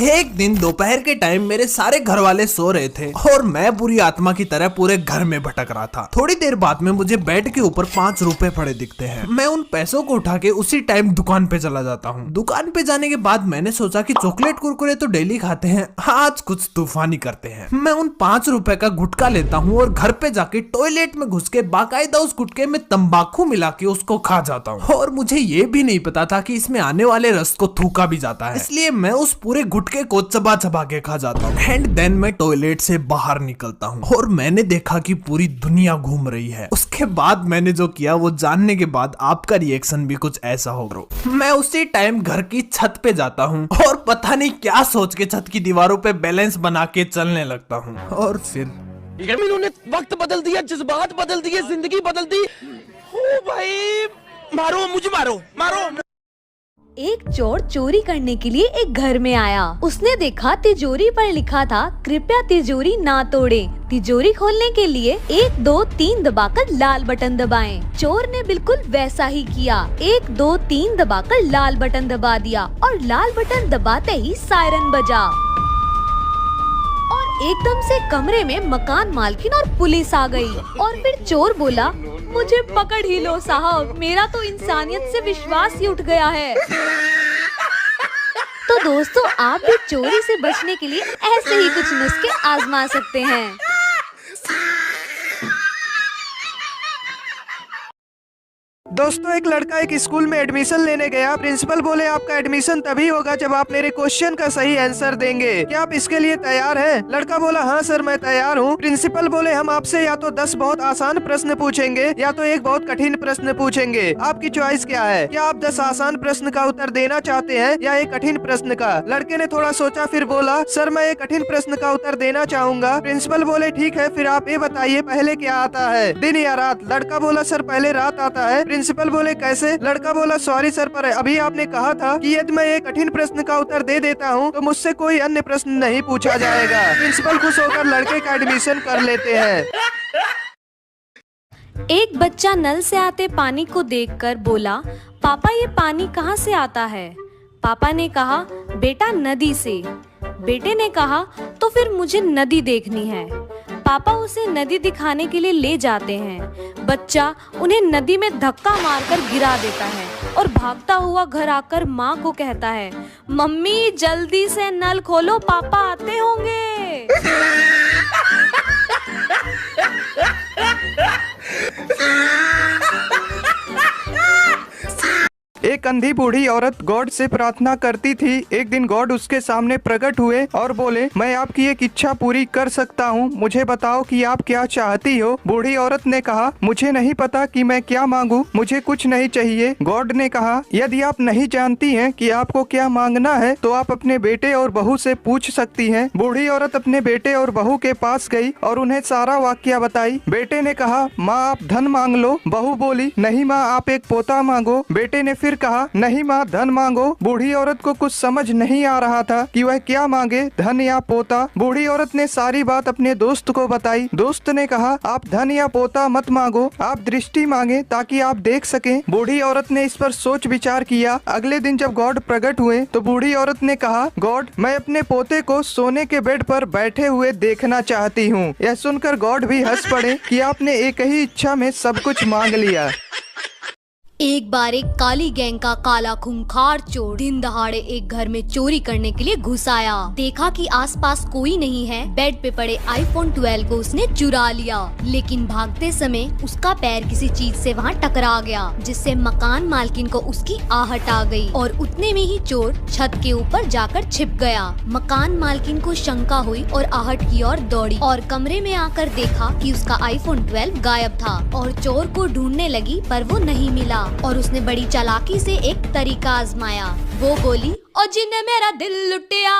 एक दिन दोपहर के टाइम मेरे सारे घर वाले सो रहे थे और मैं बुरी आत्मा की तरह पूरे घर में भटक रहा था। थोड़ी देर बाद में मुझे बेड के ऊपर 5 रुपए पड़े दिखते हैं। मैं उन पैसों को उठा के उसी टाइम दुकान पे चला जाता हूँ। दुकान पे जाने के बाद मैंने सोचा कि चॉकलेट कुरकुरे तो डेली खाते हैं, आज कुछ तूफानी करते हैं। मैं उन 5 रुपए का गुटखा लेता हूँ और घर पे जाके टॉयलेट में घुस के बाकायदा उस गुटके में तंबाकू मिला के उसको खा जाता हूँ। और मुझे ये भी नहीं पता था कि इसमें आने वाले रस को थूका भी जाता है, इसलिए मैं उस पूरे गुटके को चबा चबा के खा जाता हूँ। एंड देन मैं टॉयलेट से बाहर निकलता हूँ और मैंने देखा कि पूरी दुनिया घूम रही है। उसके बाद मैंने जो किया वो जानने के बाद आपका रिएक्शन भी कुछ ऐसा होगा। मैं उसी टाइम घर की छत पे जाता हूँ और पता नहीं क्या सोच के छत की दीवारों पे बैलेंस बना के चलने लगता हूँ। और फिर इन्होंने वक्त बदल दिया, जज्बात बदल दिए, जिंदगी बदल दी। ओ भाई, मारो मुझे, मारो मारो। एक चोर चोरी करने के लिए एक घर में आया। उसने देखा तिजोरी पर लिखा था, कृपया तिजोरी ना तोड़ें। तिजोरी खोलने के लिए 1 2 3 दबाकर लाल बटन दबाएं। चोर ने बिल्कुल वैसा ही किया। 1 2 3 दबाकर लाल बटन दबा दिया और लाल बटन दबाते ही सायरन बजा और एकदम से कमरे में मकान मालकिन और पुलिस आ गई। और फिर चोर बोला, मुझे पकड़ ही लो साहब, मेरा तो इंसानियत से विश्वास ही उठ गया है। तो दोस्तों, आप भी चोरी से बचने के लिए ऐसे ही कुछ नुस्खे आजमा सकते हैं। दोस्तों, एक लड़का एक स्कूल में एडमिशन लेने गया। प्रिंसिपल बोले, आपका एडमिशन तभी होगा जब आप मेरे क्वेश्चन का सही आंसर देंगे। क्या आप इसके लिए तैयार हैं? लड़का बोला, हाँ सर मैं तैयार हूँ। प्रिंसिपल बोले, हम आपसे या तो 10 बहुत आसान प्रश्न पूछेंगे या तो एक बहुत कठिन प्रश्न पूछेंगे। आपकी चॉइस क्या है? क्या आप 10 आसान प्रश्न का उत्तर देना चाहते हैं या एक कठिन प्रश्न का? लड़के ने थोड़ा सोचा, फिर बोला, सर मैं एक कठिन प्रश्न का उत्तर देना चाहूंगा। प्रिंसिपल बोले, ठीक है, फिर आप ये बताइए पहले क्या आता है, दिन या रात? लड़का बोला, सर पहले रात आता है। प्रिंसिपल बोले, कैसे? लड़का बोला, सॉरी सर, पर अभी आपने कहा था कि यदि मैं एक कठिन प्रश्न का उत्तर दे देता हूँ तो मुझसे कोई अन्य प्रश्न नहीं पूछा जाएगा। प्रिंसिपल खुश होकर लड़के का एडमिशन कर लेते हैं। एक बच्चा नल से आते पानी को देखकर बोला, पापा ये पानी कहाँ से आता है? पापा ने कहा, बेटा नदी से। बेटे ने कहा, तो फिर मुझे नदी देखनी है। पापा उसे नदी दिखाने के लिए ले जाते हैं। बच्चा उन्हें नदी में धक्का मारकर गिरा देता है और भागता हुआ घर आकर माँ को कहता है, मम्मी जल्दी से नल खोलो, पापा आते होंगे। एक अंधी बूढ़ी औरत गॉड से प्रार्थना करती थी। एक दिन गॉड उसके सामने प्रकट हुए और बोले, मैं आपकी एक इच्छा पूरी कर सकता हूँ, मुझे बताओ कि आप क्या चाहती हो। बूढ़ी औरत ने कहा, मुझे नहीं पता कि मैं क्या मांगू, मुझे कुछ नहीं चाहिए। गॉड ने कहा, यदि आप नहीं जानती हैं कि आपको क्या मांगना है तो आप अपने बेटे और बहू से पूछ सकती हैं। बूढ़ी औरत अपने बेटे और बहू के पास गई और उन्हें सारा वाकया बताई। बेटे ने कहा, माँ आप धन मांग लो। बहू बोली, नहीं माँ, आप एक पोता मांगो। बेटे ने फिर कहा, नहीं माँ, धन मांगो। बूढ़ी औरत को कुछ समझ नहीं आ रहा था कि वह क्या मांगे, धन या पोता। बूढ़ी औरत ने सारी बात अपने दोस्त को बताई। दोस्त ने कहा, आप धन या पोता मत मांगो, आप दृष्टि मांगे ताकि आप देख सकें। बूढ़ी औरत ने इस पर सोच विचार किया। अगले दिन जब गॉड प्रकट हुए तो बूढ़ी औरत ने कहा, गॉड मैं अपने पोते को सोने के बेड पर बैठे हुए देखना चाहती हूँ। यह सुनकर गॉड भी हंस पड़े कि आपने एक ही इच्छा में सब कुछ मांग लिया। एक बार एक काली गैंग का काला खूंखार चोर दिन दहाड़े एक घर में चोरी करने के लिए घुस आया। देखा कि आसपास कोई नहीं है, बेड पे पड़े iPhone 12 को उसने चुरा लिया। लेकिन भागते समय उसका पैर किसी चीज से वहाँ टकरा गया, जिससे मकान मालकिन को उसकी आहट आ गई और उतने में ही चोर छत के ऊपर जाकर छिप गया। मकान मालकिन को शंका हुई और आहट की ओर दौड़ी और कमरे में आकर देखा कि उसका iPhone 12 गायब था और चोर को ढूंढने लगी पर वो नहीं मिला। और उसने बड़ी चालाकी से एक तरीका आजमाया। वो बोली, और जिन्ने मेरा दिल लुटिया।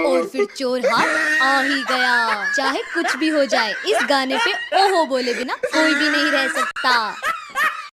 और फिर चोर हाथ आ ही गया। चाहे कुछ भी हो जाए, इस गाने पे ओहो बोले बिना कोई भी नहीं रह सकता।